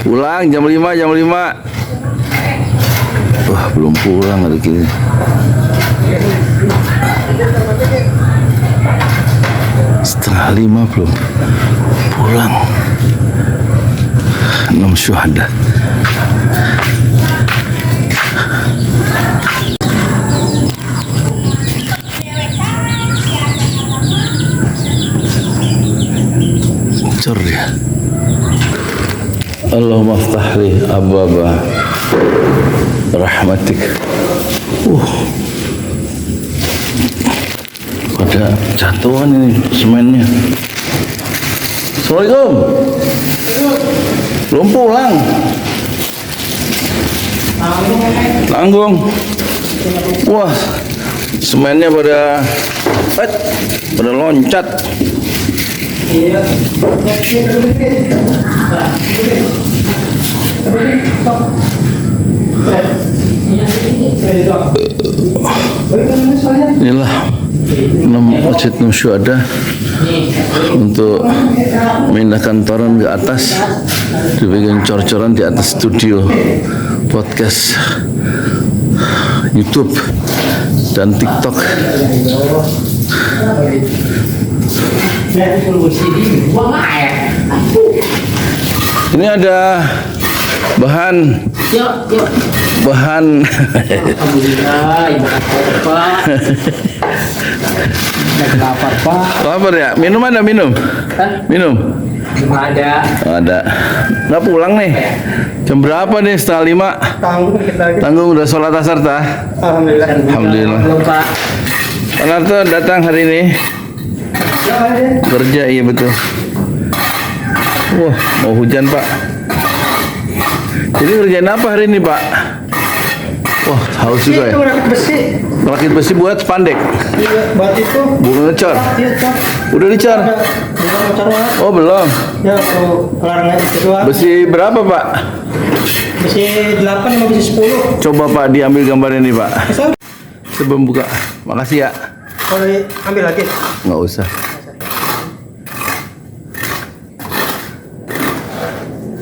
Pulang jam 5, jam 5. Wah, belum pulang hari ini. Setengah 5 belum pulang. 6 syuhada. Cor dia. Allahumma aftah li abwaba rahmatik. Pada jatuhan ini semennya. Assalamualaikum. Belum pulang. Tanggung. Wah, semennya pada loncat. Inilah Masjid Enam Syuhada untuk memindahkan toren ke atas, dibikin cor-coran di atas studio podcast YouTube dan TikTok. Ini ada bahan lapar Pak. Lapar ya? Minum ada minum? Minum? Ada. Ada. Nggak pulang nih? Jam berapa nih? Setengah 5? Tanggung udah sholat asar tah? Alhamdulillah. Alhamdulillah. Pak. Pak Narto datang hari ini? Kerja, iya betul. Wah, mau hujan Pak. Jadi kerjain apa hari ini Pak? Wah, haus juga ya? Itu rakit besi. Rakit besi buat spandek? Iya, buat itu. Bukan ngecor? Iya, Cok. Udah dicor? Belum ngecor, Pak. Oh belum? Ya, kalau larangan itu doang. Besi berapa Pak? Besi 8 sama besi 10. Coba Pak diambil gambar ini Pak. Bisa? Sebelum buka. Makasih ya. Kalau ambil lagi. Nggak usah.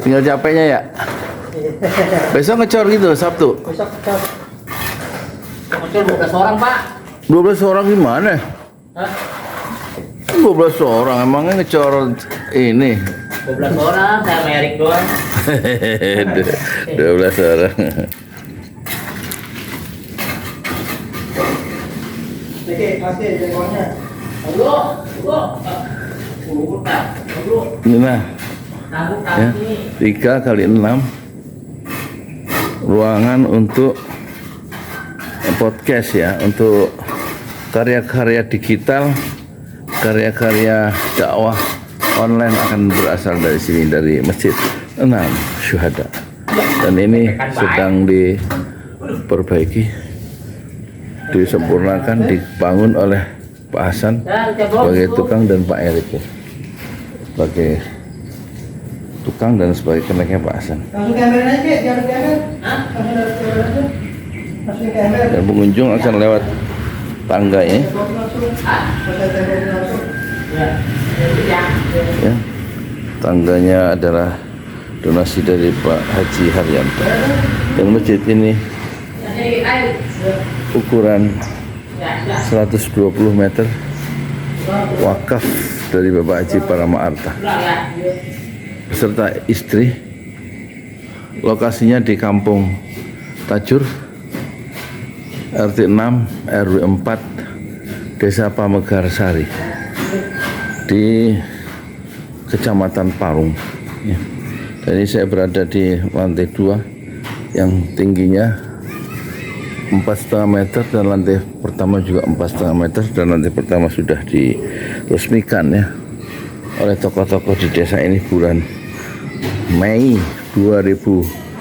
Tinggal capeknya ya. Besok ngecor gitu Sabtu. Besok Cok. Ngecor 12 orang, Pak. 12 orang gimana? Hah? 12 orang emangnya ngecor ini. 12 orang, saya sama Erik doang. 12 orang. Oke, kasih jengkolnya. Halo, Ini nah. Ya, 3 kali 6 ruangan untuk podcast ya, untuk karya-karya digital, karya-karya dakwah online akan berasal dari sini, dari Masjid Enam Syuhada. Dan ini sedang diperbaiki, disempurnakan, dibangun oleh Pak Hasan sebagai tukang dan Pak Erik ya, sebagai tukang dan sebagai keneknya Pak Hasan. Langsung ke ember aja, jangan ke ember. Hah? Langsung ke ember. Dan pengunjung akan lewat tangga ya. Ya. Tangganya adalah donasi dari Pak Haji Haryanto. Dan masjid ini ukuran 120 meter, wakaf dari Bapak Haji Parama Arta beserta istri. Lokasinya di Kampung Tajur, RT 6 RW 4 Desa Pamegarsari di Kecamatan Parung ya. Jadi saya berada di lantai 2 yang tingginya 4,5 meter dan lantai pertama juga 4,5 meter, dan lantai pertama sudah diresmikan ya oleh tokoh-tokoh di desa ini bulan Mei 2023,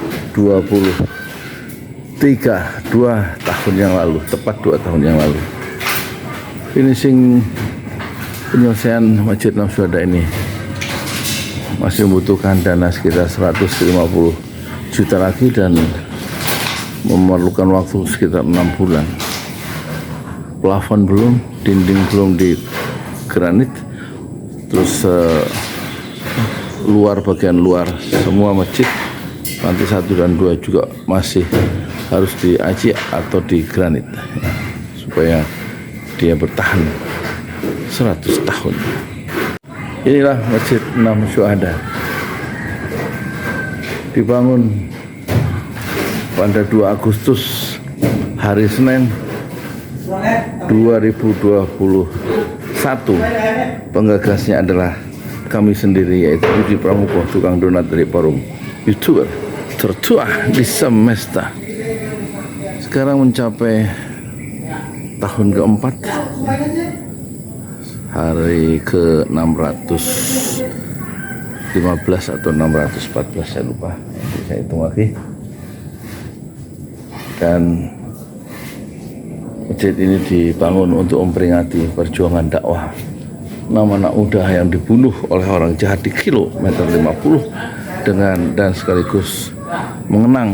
2 tahun yang lalu, tepat 2 tahun yang lalu. Finishing penyelesaian Masjid Enam Syuhada ini masih membutuhkan dana sekitar 150 juta lagi dan memerlukan waktu sekitar 6 bulan. Plafon belum, dinding belum di granit, terus luar, bagian luar semua masjid lantai 1 dan 2 juga masih harus di aci atau di granit ya, supaya dia bertahan 100 tahun. Inilah Masjid 6 Syuhada, dibangun pada 2 Agustus hari Senin 2021. Penggagasnya adalah kami sendiri, yaitu Budi Pramuko, tukang donat dari Parung, YouTuber tertua di semesta. Sekarang mencapai tahun keempat, hari ke 615 atau 614, saya lupa, nanti saya hitung lagi. Dan masjid ini dibangun untuk memperingati perjuangan dakwah 6 anak muda yang dibunuh oleh orang jahat di kilometer 50 dan sekaligus mengenang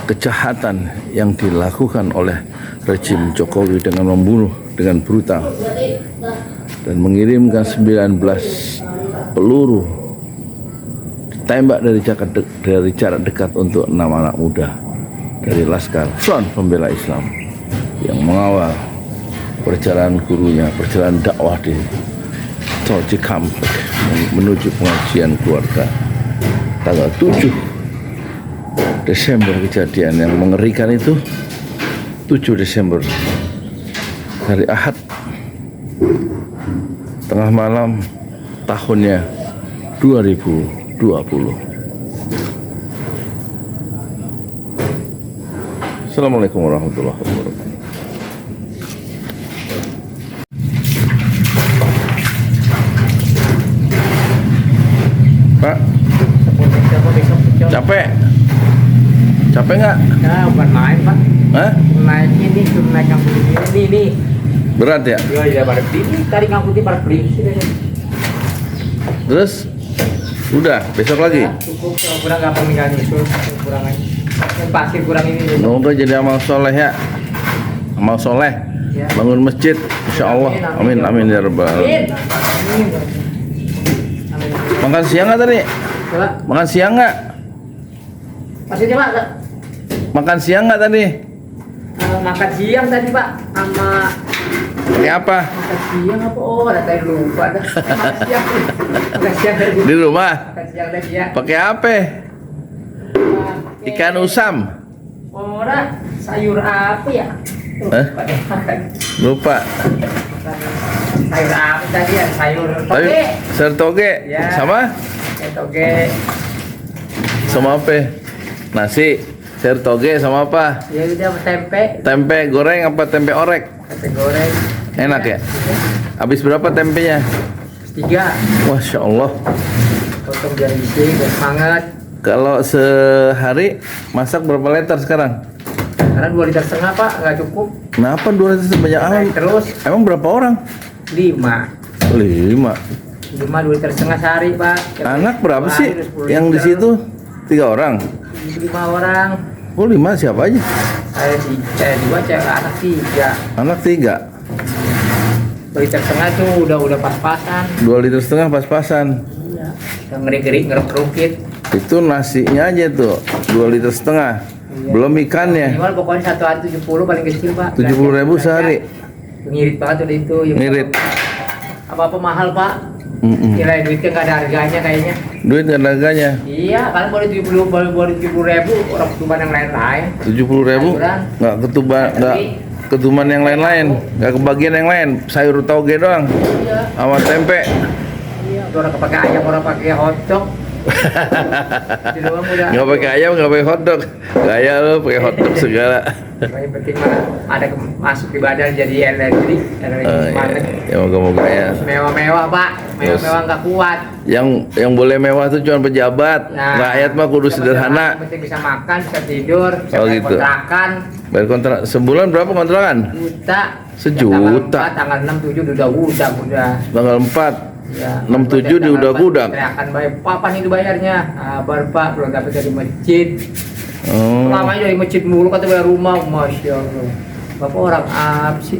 kejahatan yang dilakukan oleh rejim Jokowi dengan membunuh dengan brutal dan mengirimkan 19 peluru ditembak dari jarak dekat untuk 6 anak muda dari Laskar Front Pembela Islam yang mengawal perjalanan gurunya, perjalanan dakwah di Tol Cikampek menuju pengajian keluarga tanggal 7 Desember. Kejadian yang mengerikan itu 7 Desember, hari Ahad, tengah malam, tahunnya 2020. Assalamualaikum warahmatullahi wabarakatuh. Pak, capek? Capek nggak? Ya, bukan main Pak. Hah? Naik ini, suruh naik ngangkut ini. Berat ya? Iya, pada beli. Tadi ngangkutnya pada beli. Terus? Udah, besok lagi? Ya, cukup, kurang gampang tinggal nyusul. Kurang aja. Yang pasir kurang ini. Semoga jadi amal soleh ya. Amal soleh. Ya. Bangun masjid, insya Allah. Amin, amin ya rabbal alamin. Makan siang nggak tadi? Coba, Makan siang nggak? masih coba. Makan siang nggak tadi? Makan siang tadi Pak, sama Pakai apa? makan siang apa? Oh, ada tadi lupa dah. Makan siang. Makan siang tadi. Di rumah? Makan siang tadi ya. Pakai apa? Ikan usam? Ora, sayur apa ya? Hah? Lupa. Sayur apa tadi ya? Sayur Tapi toge. sayur toge Ya. sama? Toge. Sama apa? Nasi. Sayur toge sama apa? Ya udah tempe. Tempe goreng apa tempe orek? Tempe goreng. Enak ya? Habis berapa tempenya? 3. Masya Allah. Potong biar isi, biar semangat. Kalau sehari masak berapa liter sekarang? Karena 2,5 liter Pak, nggak cukup. Kenapa 2 liter banyak amat? Naik terus Emang berapa orang? 5. 5. 2,5 liter sehari Pak. Anak berapa sih Hari 10 yang di liter. situ? 3 orang. 5 orang. Oh 5 siapa aja? Saya 2, cewek anak 3. Anak 3. 2,5 liter tuh udah pas-pasan. 2 liter setengah pas-pasan. Iya. Yang ngeri-ngeri ngeruk-ngerukit. Itu nasinya aja tuh 2 liter setengah. Iya. Belum ikannya. Minimal pokoknya satu hari 70 paling kecil Pak. 70.000 sehari. Ngirit banget udah itu. Yang Ngirit. Apa-apa mahal Pak. Kira duitnya nggak ada harganya kayaknya. Duit nggak ada harganya. Iya, kan boleh 70.000 orang ketuban yang lain-lain. 70.000 nggak ketuban yang lain-lain, nggak kebagian yang lain, sayur toge doang Iya, sama tempe. iya. Orang pakai ayam, orang pakai hotdog. Di doang udah. Nggak pakai ayam, nggak pakai hotdog. Gaya lo pakai hotdog segala. Yang penting mah ada masuk di badan jadi energi semangat. Ya moga-moga ya. Mewah-mewah Pak, mewah-mewah nggak kuat. Yang boleh mewah tuh cuma pejabat. Rakyat mah kudu sederhana. Yang penting bisa makan, bisa tidur, bisa Oh, bayar gitu. kontrakan. Bayar kontrak sebulan berapa kontrakan? Juta. Sejuta. Tanggal 6, 7 udah. Tanggal 4. Ya, 6, 7 di udak-udak. Akan bayar. Kapan itu bayarnya? Bar Pak, belum dapat dari masjid. Oh. Lamanya dari masjid mulu kata bayar rumah, masya Allah. Bapak orang apa sih?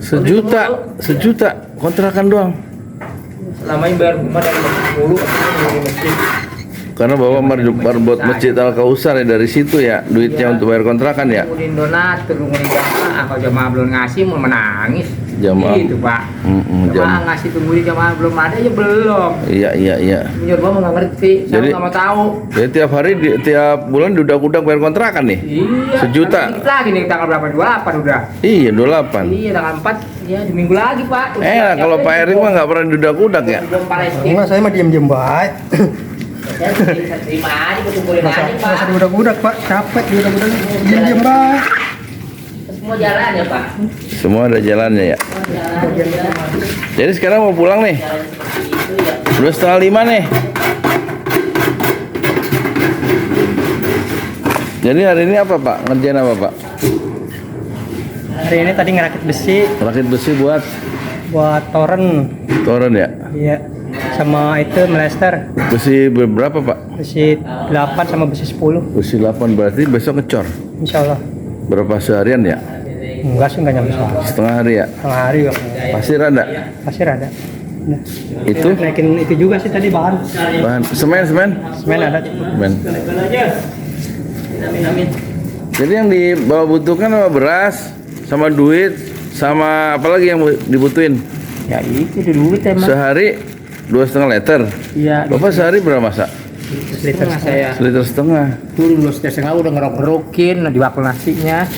Sejuta kontrakan doang. Selama ini bayar rumah dari masjid dulu, dari masjid. Karena bapak buat masjid Al Kausar ya, dari situ ya duitnya untuk bayar kontrakan ya. Kemudian donatur, kemudian jamaah, kalau jamaah belum ngasih mau menangis. Jamaah. Gitu Pak. Jamaah ngasih tungguin jamaah belum ada ya belum. Iya. Menurut Bapak nggak ngerti, saya Jadi- nggak mau tahu. Jadi tiap hari tiap bulan udah bayar kontrakan nih. Iya. Sejuta. Dikit lagi nih tanggal berapa? 28 udah. Iya 28. Iya tanggal 4 ya di minggu lagi Pak. Kalau Pak Erik mah nggak pernah dudak ya. Belum Palestina. Enggak, saya mah diem-diem baik. Saya terima aja, kumpulin Masa aja Pak. diudak-udak, Pak. Capek diudak-udak. Diem-diem baik. Semua jalan ya Pak. Semua ada jalannya ya. Jadi sekarang mau pulang nih. Udah 4:30 nih. Jadi hari ini apa Pak? Ngerjain apa Pak? Hari ini tadi ngerakit besi Rakit besi buat buat toren ya. Iya. Sama itu melester. Besi berapa Pak? Besi 8 sama besi 10. Besi 8 berarti besok ngecor. Insya Allah. Berapa seharian ya? Enggak sih, enggak nyampe sehari. Setengah hari ya. Setengah hari kok. Pasir ada. Pasir ada. Nah, Itu naikin itu juga sih tadi bahan. bahan semen. Semen ada. Men. Jadi yang dibawa butuhkan sama beras, sama duit, sama apa lagi yang dibutuhin? Ya itu duit emang. Sehari 2,5 liter. Iya. Bapak sehari berapa masak? Liter saya. 1,5 liter. Turun 2,5 udah ngerok-ngerokin di bakul nasinya.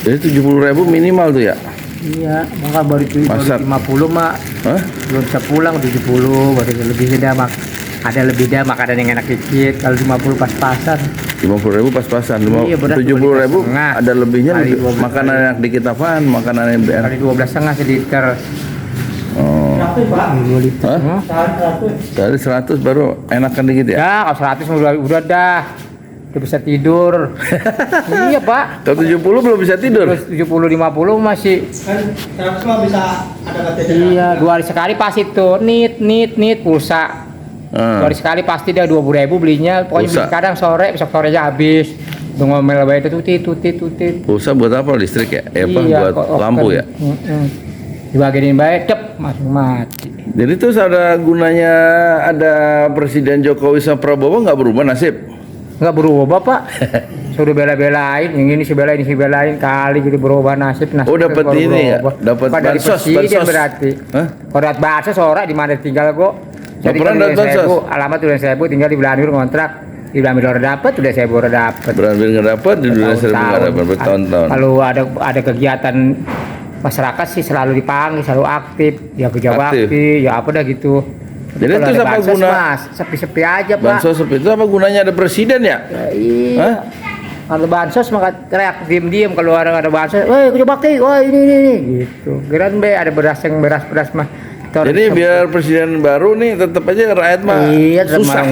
Jadi 70.000 minimal tuh ya? Iya, maka baru itu Masak. 50 mak. Hah? Belum bisa pulang 70, baru lebih dah mak. Ada lebih dah makanan yang enak dikit. Kalau 50 pas-pasan. 50.000 pas-pasan. Iya, beras 70.000 12,5. ada lebihnya. Kali 12. Makanan enak dikit apaan? Makanan yang enak. Kali 12,5 seliter. Oh. 2 liter. Hah? Dari 100 baru enakan dikit ya? Ya, kalau 100 udah dah. Udah bisa tidur. Iya, Pak. Kalau 70 belum bisa tidur. Terus 70 50 masih. Kan 100 mah bisa ada baterai. Iya, 2 hari sekali pasti tuh. Nit pulsa. 2 hari sekali pasti dah 20.000 belinya. Pokoknya Pulsa. kadang sore, besok sore aja habis. Udah ngomel bae itu tutit. Pulsa buat apa? Listrik ya? Buat kok, lampu kan. ya? Dibagiin baik, cep, langsung mati. Jadi terus ada gunanya ada Presiden Jokowi sama Prabowo nggak berubah nasib? Nggak berubah, Pak. Sudah bela-belain, yang ini si belain kali jadi berubah nasib. Oh, dapat baru ini ya? berubah. Dapat Pak, dari bansos, presiden bansos. berarti. Hah? Kalau dapat bansos ora di mana tinggal kok. Nggak pernah dapat bansos? Alamat udah saya tinggal di Belanur kontrak. Di Belanur dapat, udah saya baru dapat. Berhasil nggak dapat di dunia seribu nggak dapat bertahun-tahun. Kalau ada kegiatan masyarakat sih selalu dipanggil, selalu aktif, ya kerja Aktif. bakti, ya apa dah gitu. Jadi Kalau itu ada apa bansos, guna? Mas, sepi-sepi aja, Pak. Bansos itu apa gunanya ada presiden ya? Ya, iya. Hah? Kalau bansos maka teriak diem-diem kalau ada bansos, woi kerja bakti, woi ini gitu. Kirain be ada beras mah. Jadi biar presiden baru nih tetap aja rakyat mah iya susah.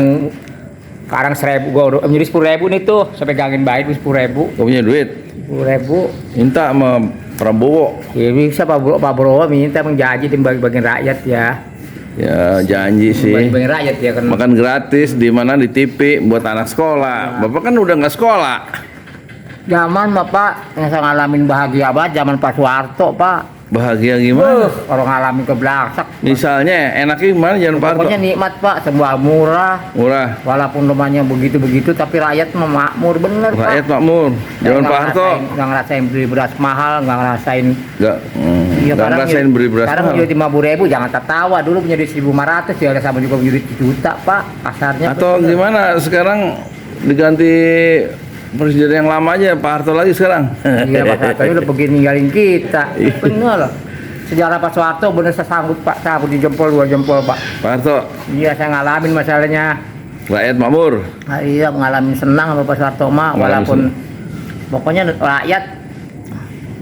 Sekarang 1.000 gua udah menjadi 10.000 nih tuh, saya pegangin baik 10.000. Gak punya duit, 10.000. minta sama Prabowo. Ya bisa Pak Bro minta menjanji di bagi-bagian rakyat ya. Ya janji sih. Bagi-bagian rakyat ya kan. Makan gratis di mana di TV buat anak sekolah. Bapak kan udah nggak sekolah. Zaman Bapak yang saya ngalamin bahagia banget zaman Pak Soeharto, Pak. Bahagia gimana? Orang ngalamin kebelaksak. Misalnya enaknya gimana jangan Pak Harto? Pokoknya nikmat Pak, semua murah. Murah. Walaupun rumahnya begitu-begitu tapi rakyat mah makmur bener Rakyat Pak. makmur. Jangan Pak Harto. Nggak ngerasain beli beras mahal, nggak ngerasain. Nggak Iya, nggak ngerasain beri beras sekarang mahal. menjadi 50.000, jangan tertawa. Dulu menjadi 1.500 ya ada sama juga menjadi juta Pak kasarnya. Atau gimana sekarang diganti presiden yang lama aja Pak Harto lagi sekarang. Iya Pak Soeharto udah pergi ninggalin kita. Bener loh. Sejarah Pak Soeharto bener saya sanggup Pak, sanggup di jempol 2 jempol Pak. Pak Harto, Iya saya ngalamin masalahnya. rakyat makmur. Nah, iya ngalamin senang sama Pak Soeharto mah, Ngalamin walaupun pokoknya rakyat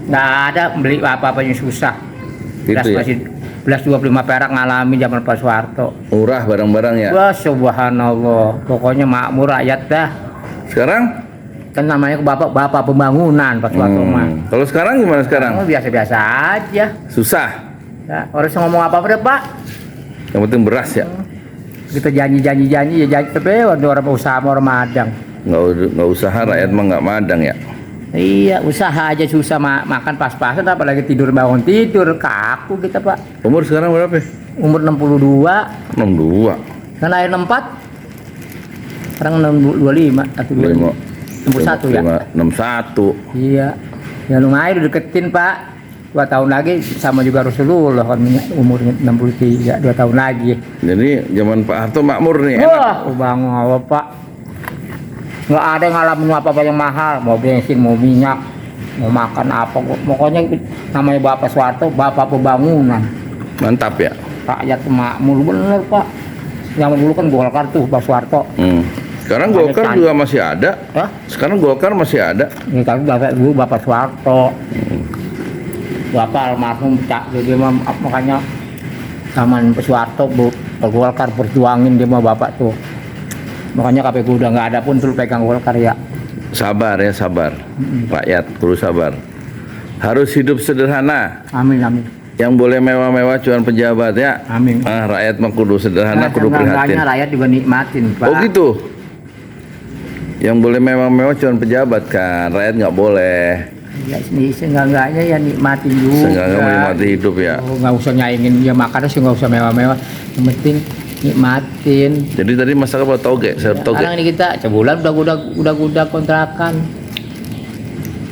nggak ada beli apa-apa yang susah. Gitu ya. Belas 25 perak ngalamin zaman Pak Soeharto. Murah barang-barang ya. Wah subhanallah, pokoknya makmur rakyat dah. Sekarang? Kan namanya bapak pembangunan Pak Soeharto mah. Kalau sekarang gimana sekarang? Oh, biasa-biasa aja. Susah. Ya, orang ngomong apa deh Pak? Yang penting beras ya. Kita janji ya janji tapi orang usaha mau Ramadan. Nggak usaha rakyat mah nggak madang ya. Iya, usaha aja susah makan pas-pasan apalagi tidur bangun tidur kaku kita Pak. Umur sekarang berapa? umur 62, 62. kan lahir 64. Sekarang 25 atau 61 ya. 61. Iya. Ya lumayan deketin, Pak. 2 tahun lagi sama juga Rasulullah kan umurnya 63, 2 tahun lagi. Jadi zaman Pak Harto makmur nih. Wah, bang apa Pak? Nggak ada yang ngalamin apa-apa yang mahal, mau bensin, mau minyak, mau makan apa, pokoknya namanya Bapak Soeharto, Bapak pembangunan. Mantap ya. Rakyat makmur bener Pak. Yang dulu kan Golkar tuh Pak Soeharto. Sekarang Golkar juga masih ada. Hah? Sekarang Golkar masih ada. Ini kan Bapak Soeharto. Bapak almarhum jadi makanya zaman Pak Soeharto Golkar perjuangin dia mah Bapak tuh. Makanya KPU udah nggak ada pun tuh pegang Golkar ya. Sabar ya, sabar. Rakyat terus sabar. Harus hidup sederhana. Amin amin. Yang boleh mewah-mewah cuma pejabat ya. Amin. Rakyat mah kudu sederhana, kudu prihatin. Rakyat juga nikmatin Pak. Oh gitu. Yang boleh mewah-mewah cuma pejabat kan, rakyat nggak boleh. Ya seenggak-enggaknya ya nikmatin juga. Seenggaknya menikmati hidup ya. Oh, nggak usah nyaingin ya makan sih, nggak usah mewah-mewah. Yang penting nikmatin. Jadi tadi masalah apa toge? Sayur toge. Sekarang ini kita sebulan udah kontrakan.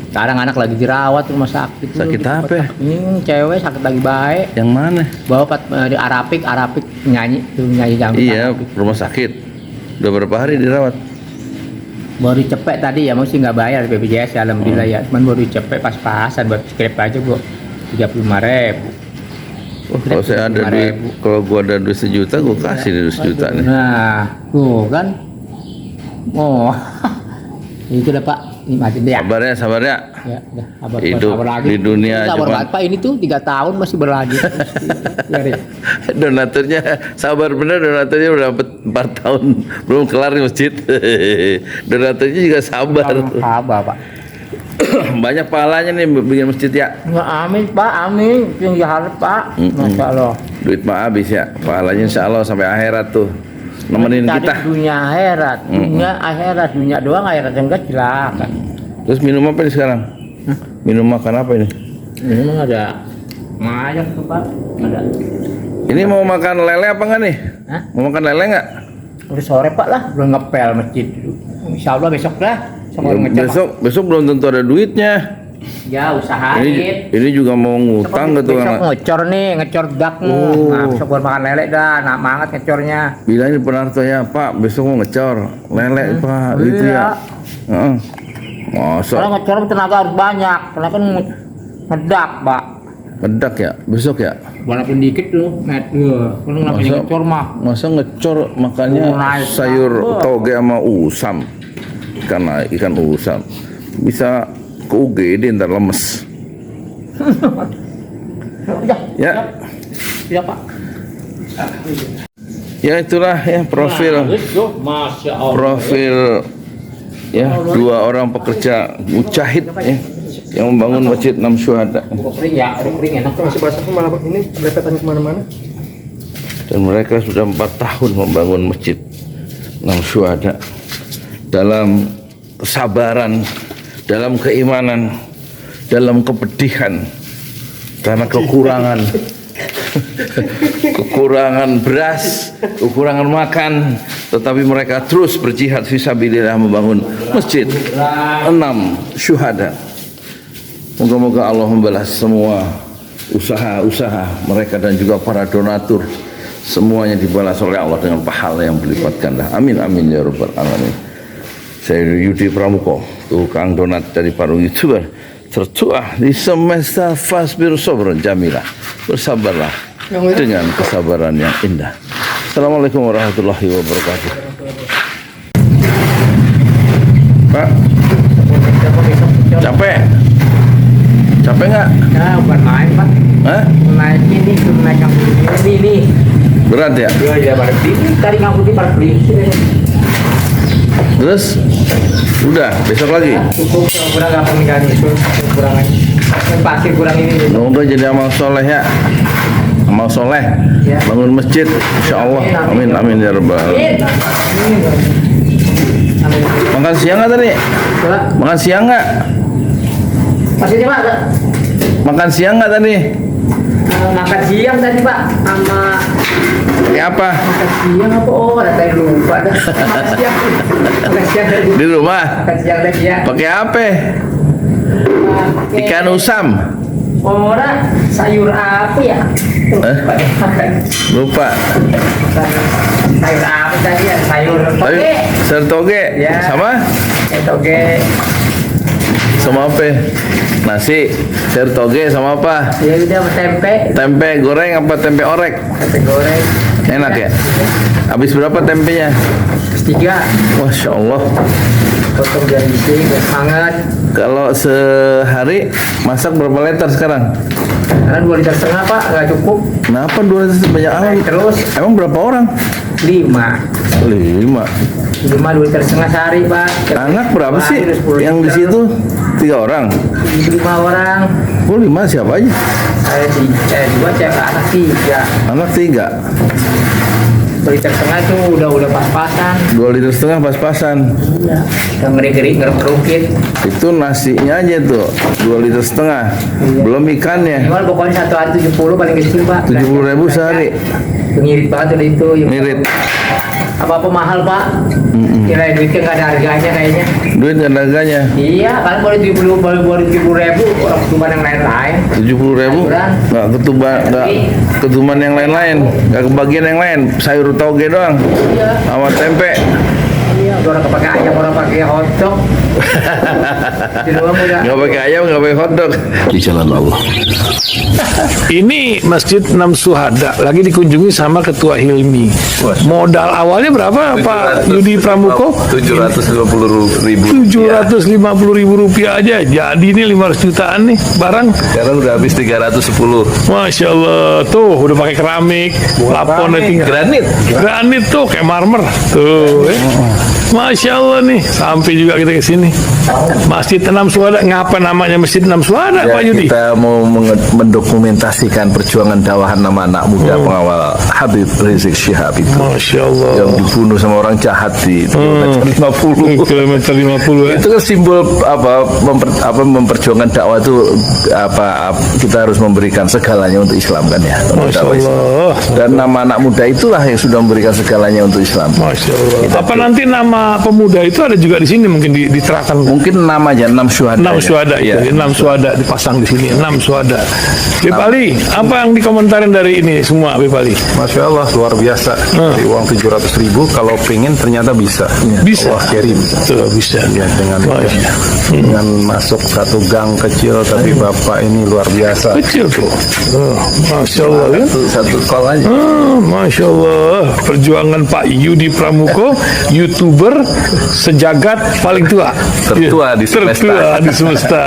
Sekarang anak lagi dirawat rumah sakit. Sakit apa? Ini cewek sakit lagi baik. Yang mana? Bawa di Arapik nyanyi dangdut. Iya, Arapik. rumah sakit. Udah berapa hari dirawat? Baru cepet tadi ya, mesti nggak bayar BPJS ya, alhamdulillah ya. Cuman baru cepet pas-pasan buat skrip aja gua 35.000. Oh, kalau saya ada duit, kalau gua ada duit 1 juta, gua kasih duit 1 juta nih. Nah, tuh kan. Oh, itu udah Pak, nikmatin deh ya. Sabar ya, sabar ya. Ya, udah, sabar, Hidup sabar lagi. di dunia Sabar cuman- banget Pak, ini tuh 3 tahun masih berlanjut. Ya, Rik. Donaturnya sabar bener, donaturnya udah 4 tahun belum kelar di masjid. Donaturnya juga sabar. Sabar Pak. Banyak pahalanya nih bikin masjid ya. Ya, amin Pak, amin. Yang diharap Pak. Masya Allah. Duit mah habis ya. Pahalanya insya Allah sampai akhirat tuh. Nemenin Tadi kita. dunia akhirat, dunia akhirat, dunia doang akhirat enggak silakan. Terus minum apa nih sekarang? Minum makan apa ini? Ini memang ada mayak tuh Pak, ada. Ini mau makan lele apa enggak nih? Hah? Mau makan lele enggak? Udah sore Pak lah, belum ngepel masjid dulu. Insya Allah besok dah. Ya, besok belum tentu ada duitnya. Ya usahain. Ini juga mau ngutang gitu Besok kan. ngecor nih, ngecor dakmu. Oh. Nah, besok buat makan lele dah, nak banget ngecornya. Bilangin Pak Narto ya, Pak, besok mau ngecor lele Pak, gitu Iya. ya. Heeh. Masa Soalnya ngecor tenaga harus banyak, karena kan ngedak Pak. ngedak ya, besok ya. Walaupun dikit tuh, net kalau namanya ngecor mah. Masa ngecor makannya Naik, sayur Pak. toge sama usam, ikan usam, bisa ke UGD ntar lemes. Ya, Ya Pak. ya itulah ya profil Masya Allah. profil ya 2 orang pekerja mujahid ya yang membangun masjid 6 syuhada. Kering ya, kering enak. Masih basah malah ini belepetan kemana-mana. Dan mereka sudah 4 tahun membangun masjid 6 syuhada dalam kesabaran, dalam keimanan, dalam kepedihan karena kekurangan beras, kekurangan makan, tetapi mereka terus berjihad fisabilillah membangun masjid 6 syuhada. Moga-moga Allah membalas semua usaha-usaha mereka dan juga para donatur, semuanya dibalas oleh Allah dengan pahala yang berlipat ganda. Amin amin ya rabbal alamin. Saya Yudi Pramuko, tukang donat dari para YouTuber tertua di semesta Fasbir Sobron Jamilah. Bersabarlah dengan kesabaran yang indah. Assalamualaikum warahmatullahi wabarakatuh. Pak, capek? Capek nggak? Ya, bukan main Pak. Hah? Naik ini, naik yang ini. Berat ya? Ya, pada beli. Tadi kamu di pada beli. Terus? Udah, besok lagi? Cukup kurang apa enggak nih? Kurang aja. Pasir kurang ini. Semoga jadi amal soleh ya. Amal soleh, Ya. bangun masjid, insya Allah. Amin amin ya rabbal alamin. Makan siang nggak tadi? Coba. Makan siang nggak? Masih Pak. Makan siang nggak tadi? Makan siang tadi Pak sama Pakai apa? Siang apa orang saya lupa dah. Makan siang tadi. Di rumah. Makan siang tadi ya. Pakai apa? Pakai Ikan usam. orang sayur apa ya? Tuh, makan. Lupa. Sayur apa tadi ya? Sayur toge. Sayur toge. Ya. Sama? Toge. Sama apa? Nasi. Sayur toge sama apa? Ya udah tempe. Tempe goreng apa tempe orek? Tempe goreng. Enak ya? Habis berapa tempenya? 3. Masya Allah. Potong dari sini, hangat. Kalau sehari masak berapa liter sekarang? Karena 2,5 liter Pak, nggak cukup. Kenapa 2 liter banyak amat? Terus Emang berapa orang? 5. 5. 2,5 liter sehari Pak. Anak berapa sih? Yang di situ 3 orang. 5 orang. Oh 5 siapa aja? Dua cewek, anak 3. Anak 3. 2,5 liter tuh udah pas-pasan. 2 liter setengah pas-pasan. Iya. Yang ngeri-ngeri ngeruk-ngerukit. Itu nasinya aja tuh 2 liter setengah. Belum ikannya. Minimal pokoknya satu hari 70 paling kecil Pak. 70.000 sehari. Ngirit banget udah itu. Ngirit. Apa-apa mahal Pak. Kirain duitnya nggak ada harganya kayaknya. Duit nggak ada harganya. Iya, kan boleh 70.000 orang ketuban yang lain-lain. 70.000 nggak ketuban yang lain-lain, nggak kebagian yang lain, sayur toge doang Iya. sama tempe. Iya, orang pakai ayam, orang pakai hotdog. Di luar udah. Nggak pakai ayam, nggak pakai hotdog. Di jalan Allah. Ini Masjid Enam Syuhada lagi dikunjungi sama Ketua Hilmi. Modal awalnya berapa Pak Yudi Pramuko? 750.000. 750.000 rupiah aja. Jadi ini 500 jutaan nih barang. Sekarang udah habis 310. Masya Allah, tuh udah pakai keramik, laponnya tinggal. Granit tuh kayak marmer. Tuh, Masya Allah nih, sampai juga kita ke sini. Masjid Enam Syuhada, ngapa namanya Masjid Enam Syuhada, Ya, Pak Yudi? kita mau mendokumentasikan perjuangan dakwah anak muda pengawal Habib Rizik Syihab itu Masya Allah. yang dibunuh sama orang jahat di kilometer 50. Kilometer 50 ya. Itu kan simbol memperjuangkan dakwah itu kita harus memberikan segalanya untuk Islam kan ya. Untuk Masya dakwah Islam. Allah. Dan nama anak muda itulah yang sudah memberikan segalanya untuk Islam. Masya Allah. Apa nanti nama pemuda itu ada juga di sini mungkin diterahkan? Mungkin namanya 6 syuhada. 6 syuhada Ya. itu, 6 syuhada dipasang di sini, 6 syuhada. Bip Ali, apa yang dikomentarin dari ini semua, Bip Ali? Masya Allah, luar biasa. Dari uang 700.000, kalau pengen ternyata bisa. Bisa. Allah kirim. Tuh, bisa. Ya, dengan masuk satu gang kecil, tapi Bapak ini luar biasa. Kecil tuh. Masya Allah ya. Satu call aja. Masya Allah, perjuangan Pak Yudi Pramuko, YouTuber sejagat paling tua. Tertua di semesta. Tertua di semesta.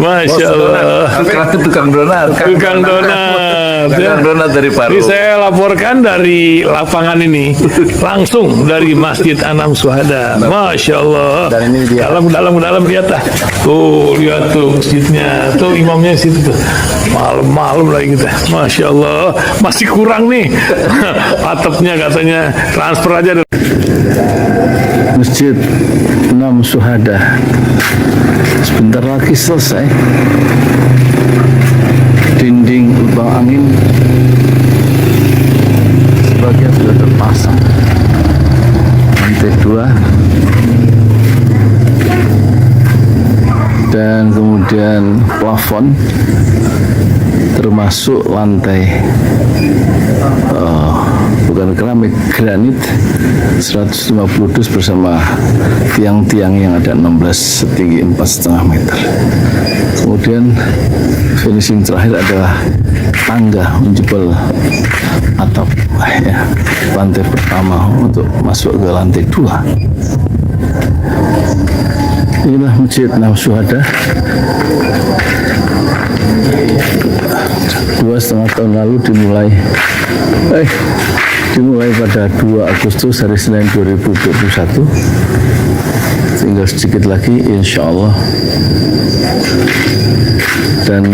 Masya Allah. Tukang donat. Tukang donat. Tukang donat dari Paru. Ini saya laporkan dari lapangan ini, langsung dari Masjid Enam Syuhada. Masya Allah. Dan ini dia. Dalam lihat lah. Tuh lihat tuh masjidnya. Tuh imamnya situ tuh. Malam-malam lagi kita. Masya Allah. Masih kurang nih. Atapnya katanya transfer aja. Masjid Enam Syuhada sebentar lagi selesai. Dinding lubang angin sebagian sudah terpasang, lantai 2 dan kemudian plafon termasuk lantai bukan keramik, granit 150 dus bersama tiang-tiang yang ada 16 setinggi 4,5 meter. Kemudian finishing terakhir adalah tangga menjebol atap ya, lantai pertama untuk masuk ke lantai 2. Inilah Masjid Enam Syuhada. 2,5 tahun lalu dimulai pada 2 Agustus hari Senin 2021. Tinggal sedikit lagi insya Allah, dan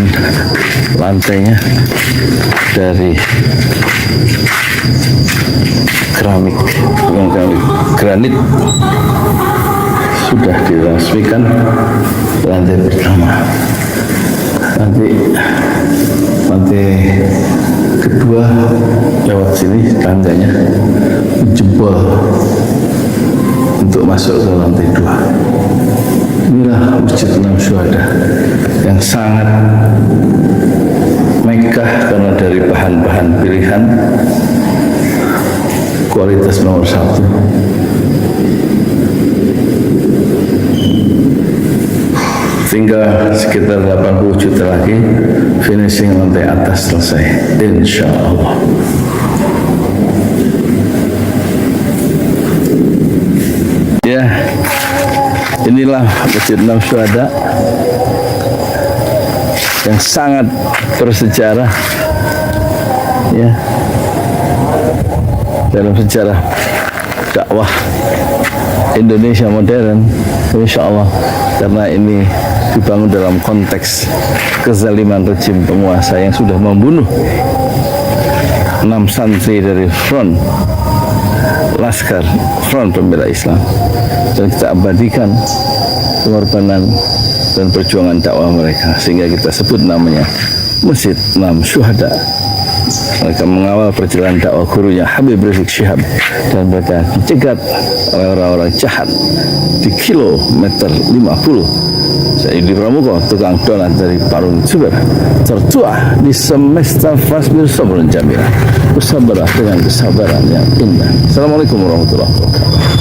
lantainya dari keramik, bukan keramik, granit sudah diresmikan lantai pertama. Nanti lantai kedua lewat sini tangganya jebol untuk masuk ke lantai 2. Inilah Masjid Enam Syuhada yang sangat megah karena dari bahan-bahan pilihan kualitas nomor 1. Tinggal sekitar 80 juta lagi finishing lantai atas selesai, insya Allah. Ya, inilah Masjid Enam Syuhada yang sangat bersejarah, ya, dalam sejarah dakwah Indonesia modern, insya Allah, karena ini dibangun dalam konteks kezaliman rejim penguasa yang sudah membunuh 6 santri dari front Laskar Front Pembela Islam, dan kita abadikan pengorbanan dan perjuangan dakwah mereka sehingga kita sebut namanya Masjid Enam Syuhada. Mereka mengawal perjalanan dakwah gurunya Habib Rizik Syihab dan mereka dicegat oleh orang-orang jahat di kilometer 50. Saya Yudi Pramuko, tukang donat dari Parung Sugar, tertua di semesta Fasbir Sabrun Jamila, bersabarlah dengan kesabaran yang indah. Assalamualaikum warahmatullahi wabarakatuh.